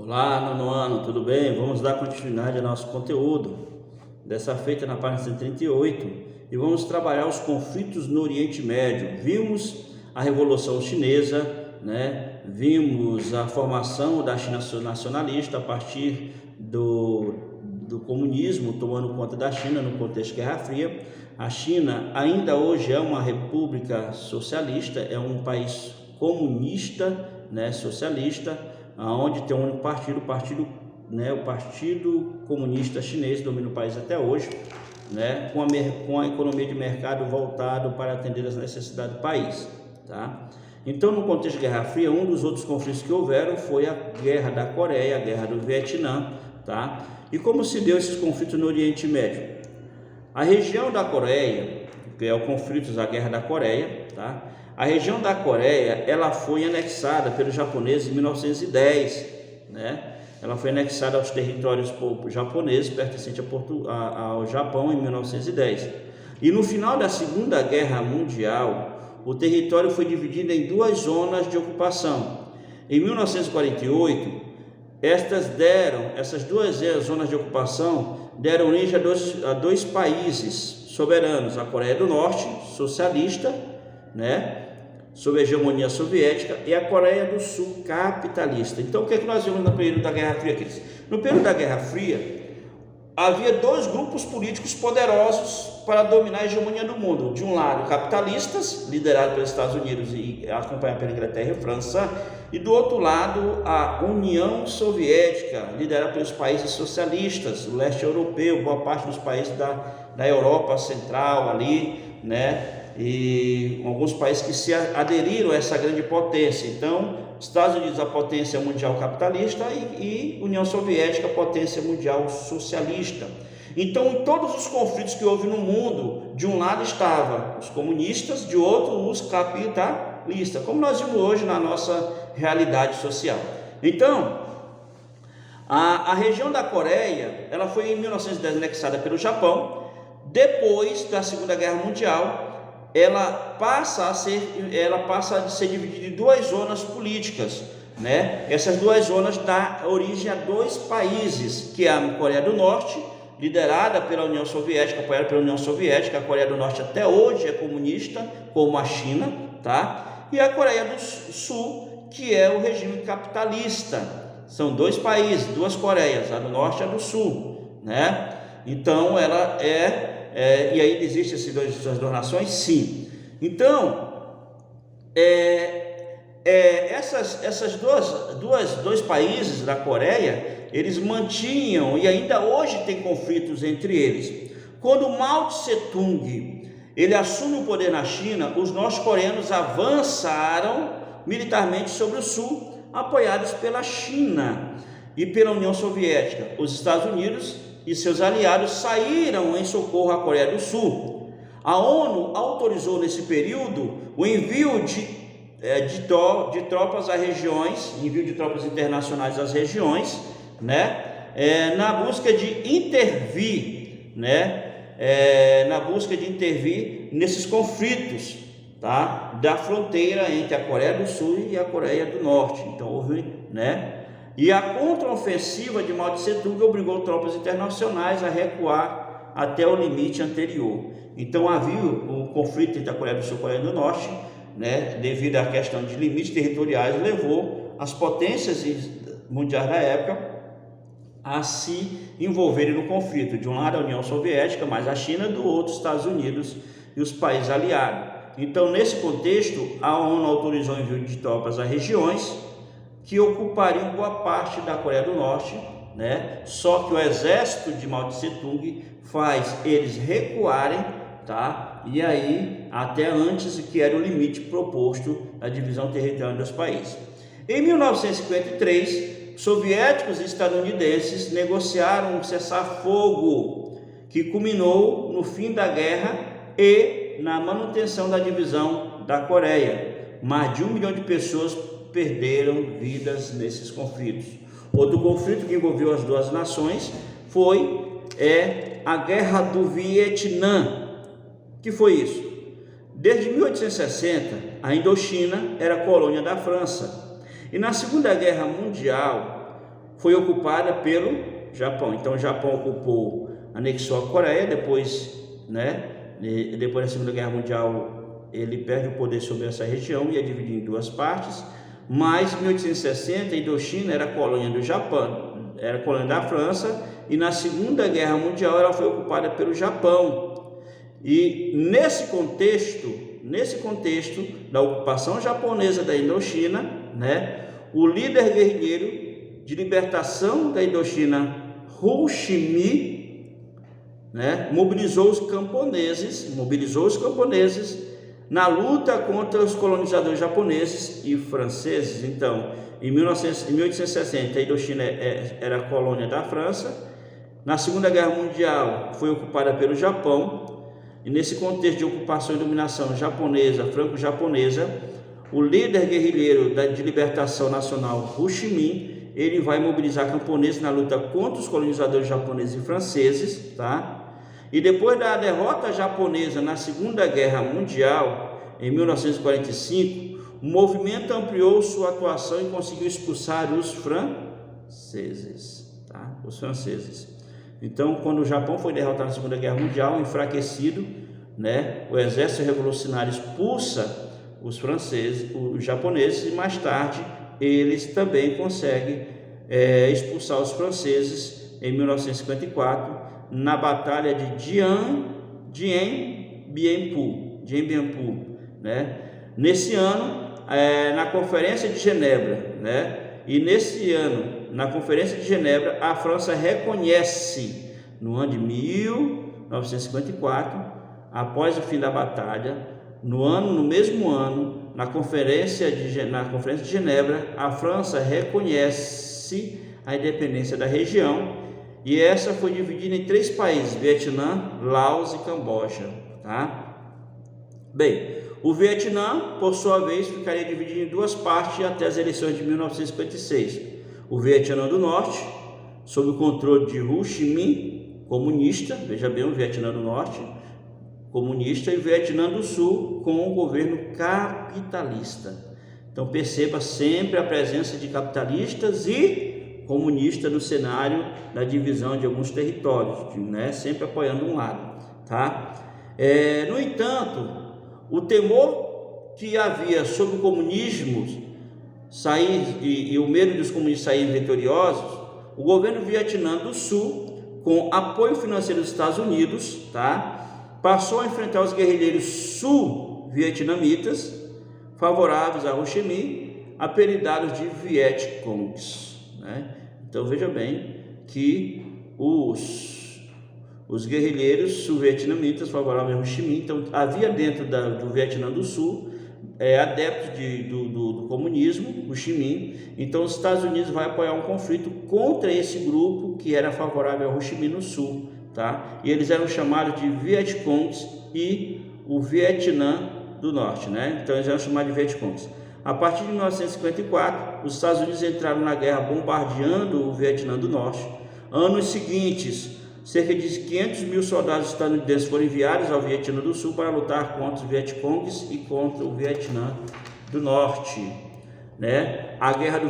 Olá, nono ano, tudo bem? Vamos dar continuidade ao nosso conteúdo, dessa feita na página 138, e vamos trabalhar os conflitos no Oriente Médio. Vimos a Revolução Chinesa, Vimos a formação da China nacionalista a partir do comunismo tomando conta da China no contexto de Guerra Fria. A China ainda hoje é uma república socialista, é um país comunista, socialista, onde tem um único partido, o Partido Comunista Chinês domina o país até hoje, com a economia de mercado voltado para atender as necessidades do país, tá? Então, no contexto de Guerra Fria, um dos outros conflitos que houveram foi a Guerra da Coreia, a Guerra do Vietnã, tá? E como se deu esses conflitos no Oriente Médio? A região da Coreia, que é o conflito da Guerra da Coreia, tá? A região da Coreia, ela foi anexada pelos japoneses em 1910, Ela foi anexada aos territórios japoneses pertencentes ao Japão em 1910. E no final da Segunda Guerra Mundial, o território foi dividido em duas zonas de ocupação. Em 1948, essas duas zonas de ocupação deram origem a dois países soberanos: a Coreia do Norte, socialista, sob a hegemonia soviética, e a Coreia do Sul, capitalista. Então, o que é que nós vimos no período da Guerra Fria, Cris? No período da Guerra Fria, havia dois grupos políticos poderosos para dominar a hegemonia do mundo. De um lado, capitalistas, liderados pelos Estados Unidos e acompanhados pela Inglaterra e França, e do outro lado, a União Soviética, liderada pelos países socialistas, o leste europeu, boa parte dos países da Europa Central ali, e alguns países que se aderiram a essa grande potência. Então, Estados Unidos, a potência mundial capitalista, e União Soviética, a potência mundial socialista. Então, em todos os conflitos que houve no mundo, de um lado estavam os comunistas, de outro os capitalistas, como nós vimos hoje na nossa realidade social. Então, a região da Coreia, ela foi em 1910 anexada pelo Japão. Depois da Segunda Guerra Mundial, ela passa a ser dividida em duas zonas políticas, Essas duas zonas dão origem a dois países, que é a Coreia do Norte, liderada pela União Soviética, apoiada pela União Soviética. A Coreia do Norte até hoje é comunista, como a China, tá? E a Coreia do Sul, que é o regime capitalista. São dois países, duas Coreias, a do Norte e a do Sul, Então, ela e aí existem essas duas nações? Sim. Então, essas dois países da Coreia, eles mantinham, e ainda hoje tem conflitos entre eles. Quando Mao Tse-tung ele assume o poder na China, os norte-coreanos avançaram militarmente sobre o Sul, apoiados pela China e pela União Soviética. Os Estados Unidos e seus aliados saíram em socorro à Coreia do Sul. A ONU autorizou nesse período o envio de tropas às regiões, envio de tropas internacionais às regiões, na busca de intervir, nesses conflitos, da fronteira entre a Coreia do Sul e a Coreia do Norte. Então houve, E a contraofensiva de Mao Tse-tung obrigou tropas internacionais a recuar até o limite anterior. Então havia o conflito entre a Coreia do Sul e a Coreia do Norte, devido à questão de limites territoriais, levou as potências mundiais da época a se envolverem no conflito. De um lado a União Soviética, mais a China, do outro os Estados Unidos e os países aliados. Então, nesse contexto, a ONU autorizou o envio de tropas a regiões que ocupariam boa parte da Coreia do Norte, Só que o exército de Mao Tse-tung faz eles recuarem, E aí, até antes do que era o limite proposto da divisão territorial dos países. Em 1953, soviéticos e estadunidenses negociaram um cessar-fogo que culminou no fim da guerra e na manutenção da divisão da Coreia. Mais de 1 milhão de pessoas perderam vidas nesses conflitos. Outro conflito que envolveu as duas nações foi a Guerra do Vietnã. Que foi isso? Desde 1860, a Indochina era colônia da França. E na Segunda Guerra Mundial foi ocupada pelo Japão. Então o Japão ocupou, anexou a Coreia, depois da Segunda Guerra Mundial ele perde o poder sobre essa região e é dividido em duas partes. Mas em 1860 a Indochina era colônia do Japão, era colônia da França, e na Segunda Guerra Mundial ela foi ocupada pelo Japão. E nesse contexto da ocupação japonesa da Indochina, o líder guerrilheiro de libertação da Indochina, Ho Chi Minh, mobilizou os camponeses na luta contra os colonizadores japoneses e franceses. Então, em 1860, a Indochina era colônia da França. Na Segunda Guerra Mundial, foi ocupada pelo Japão. E nesse contexto de ocupação e dominação japonesa, franco-japonesa, o líder guerrilheiro de libertação nacional, Ho Chi Minh, ele vai mobilizar camponeses na luta contra os colonizadores japoneses e franceses, E depois da derrota japonesa na Segunda Guerra Mundial, em 1945, o movimento ampliou sua atuação e conseguiu expulsar os franceses, Os franceses. Então, quando o Japão foi derrotado na Segunda Guerra Mundial, enfraquecido, o exército revolucionário expulsa os franceses, os japoneses, e mais tarde eles também conseguem expulsar os franceses em 1954, na Batalha de Dien Bien Phu, Nesse ano, na Conferência de Genebra, E nesse ano, na Conferência de Genebra, a França reconhece, no ano de 1954, após o fim da batalha, no mesmo ano, na Conferência de Genebra, a França reconhece a independência da região, e essa foi dividida em 3 países: Vietnã, Laos e Camboja, Bem, o Vietnã, por sua vez, ficaria dividido em 2 partes até as eleições de 1956. O Vietnã do Norte, sob o controle de Ho Chi Minh, comunista, veja bem, o Vietnã do Norte, comunista, e o Vietnã do Sul, com o governo capitalista. Então perceba sempre a presença de capitalistas e comunistas no cenário da divisão de alguns territórios, sempre apoiando um lado, No entanto, o temor que havia sobre o comunismo sair e o medo dos comunistas saírem vitoriosos, o governo Vietnã do Sul, com apoio financeiro dos Estados Unidos, passou a enfrentar os guerrilheiros sul-vietnamitas, favoráveis a Ho Chi Minh, apelidados de Vietcongs, Então veja bem que os guerrilheiros sul-vietnamitas favoráveis a Ho Chi Minh, então havia dentro do Vietnã do Sul adeptos do comunismo, Ho Chi Minh. Então os Estados Unidos vai apoiar um conflito contra esse grupo que era favorável a Ho Chi Minh no Sul, E eles eram chamados de Vietcongs e o Vietnã do Norte, Então eles eram chamados de Vietcongs. A partir de 1954, os Estados Unidos entraram na guerra bombardeando o Vietnã do Norte. Anos seguintes, cerca de 500 mil soldados estadunidenses foram enviados ao Vietnã do Sul para lutar contra os Vietcongs e contra o Vietnã do Norte, Na Guerra do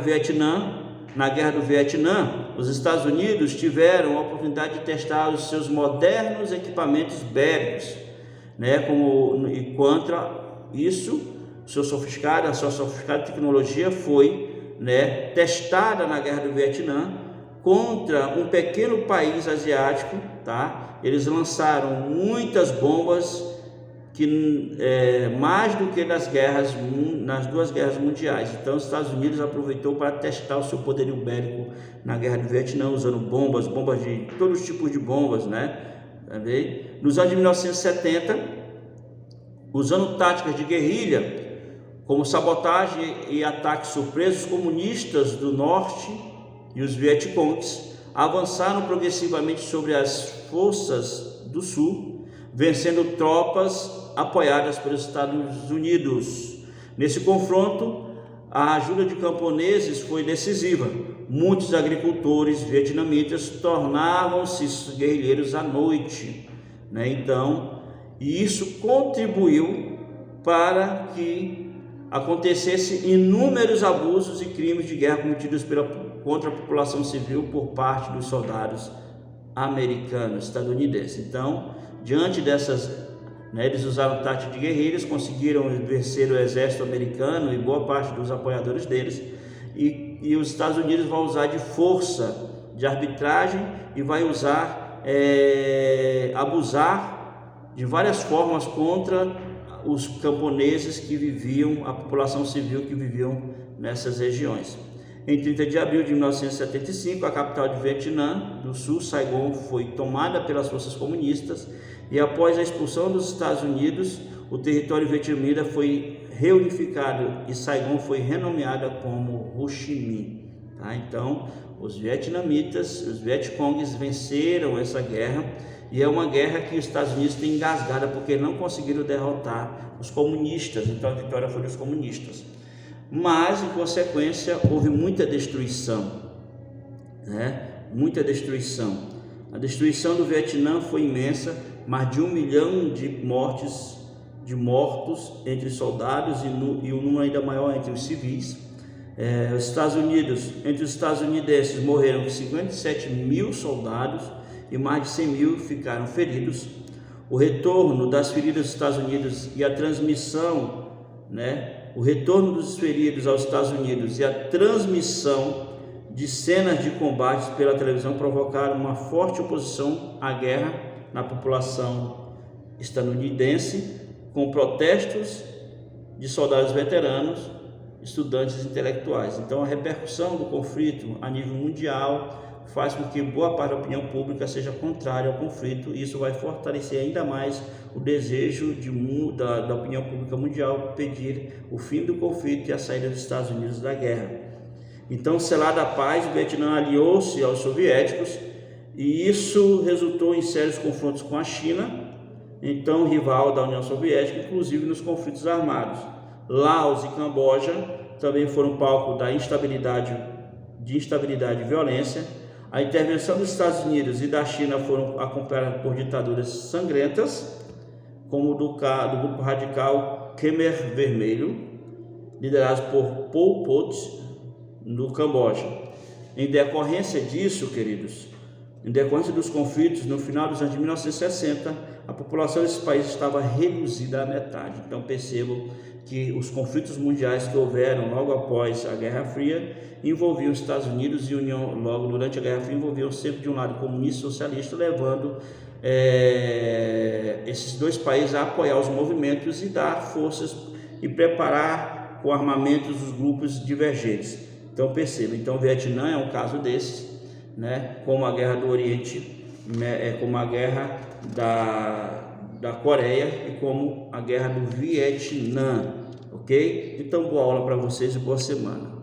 Vietnã, os Estados Unidos tiveram a oportunidade de testar os seus modernos equipamentos bélicos, e contra isso, a sua sofisticada tecnologia foi, testada na Guerra do Vietnã contra um pequeno país asiático, Eles lançaram muitas bombas, mais do que nas 2 guerras mundiais. Então os Estados Unidos aproveitou para testar o seu poderio bélico na Guerra do Vietnã, usando bombas de todos os tipos de bombas, Nos anos de 1970, usando táticas de guerrilha, como sabotagem e ataques surpresos, os comunistas do Norte e os Vietcongs avançaram progressivamente sobre as forças do Sul, vencendo tropas apoiadas pelos Estados Unidos. Nesse confronto, a ajuda de camponeses foi decisiva. Muitos agricultores vietnamitas tornavam-se guerrilheiros à noite, Então, isso contribuiu para que acontecesse inúmeros abusos e crimes de guerra cometidos contra a população civil por parte dos soldados americanos, estadunidenses. Então, diante dessas, eles usaram tática de guerrilhas, conseguiram vencer o exército americano e boa parte dos apoiadores deles, e os Estados Unidos vão usar de força, de arbitragem, e vai usar, abusar de várias formas contra os camponeses que viviam, a população civil que viviam nessas regiões. Em 30 de abril de 1975, a capital de Vietnã do Sul, Saigon, foi tomada pelas forças comunistas, e após a expulsão dos Estados Unidos, o território vietnamita foi reunificado e Saigon foi renomeada como Ho Chi Minh. Tá? Então, os vietnamitas, os Vietcongues venceram essa guerra, e é uma guerra que os Estados Unidos têm engasgada porque não conseguiram derrotar os comunistas. Então a vitória foi dos comunistas. Mas, em consequência, houve muita destruição, muita destruição. A destruição do Vietnã foi imensa, mais de 1 milhão de mortos entre soldados e um número ainda maior entre os civis. Os Estados Unidos, entre os estadunidenses, morreram 57 mil soldados e mais de 100 mil ficaram feridos. O retorno das feridas dos Estados Unidos e a transmissão, o retorno dos feridos aos Estados Unidos e a transmissão de cenas de combates pela televisão provocaram uma forte oposição à guerra na população estadunidense, com protestos de soldados veteranos, estudantes intelectuais. Então a repercussão do conflito a nível mundial faz com que boa parte da opinião pública seja contrária ao conflito, e isso vai fortalecer ainda mais o desejo da opinião pública mundial pedir o fim do conflito e a saída dos Estados Unidos da guerra. Então, selada a paz, o Vietnã aliou-se aos soviéticos, e isso resultou em sérios confrontos com a China, então rival da União Soviética, inclusive nos conflitos armados. Laos e Camboja também foram palco da instabilidade e violência. A intervenção dos Estados Unidos e da China foram acompanhadas por ditaduras sangrentas, como do grupo radical Khmer Vermelho, liderado por Pol Pot, no Camboja. Em decorrência disso, queridos, em decorrência dos conflitos, no final dos anos de 1960, a população desses países estava reduzida à metade. Então percebam que os conflitos mundiais que houveram logo após a Guerra Fria envolviam os Estados Unidos e União, logo durante a Guerra Fria, envolviam sempre de um lado comunista e socialista, levando esses dois países a apoiar os movimentos e dar forças e preparar com armamentos os grupos divergentes. Então percebam, então o Vietnã é um caso desses, como a Guerra do Oriente, como a Guerra da Coreia e como a Guerra do Vietnã, ok? Então boa aula para vocês e boa semana.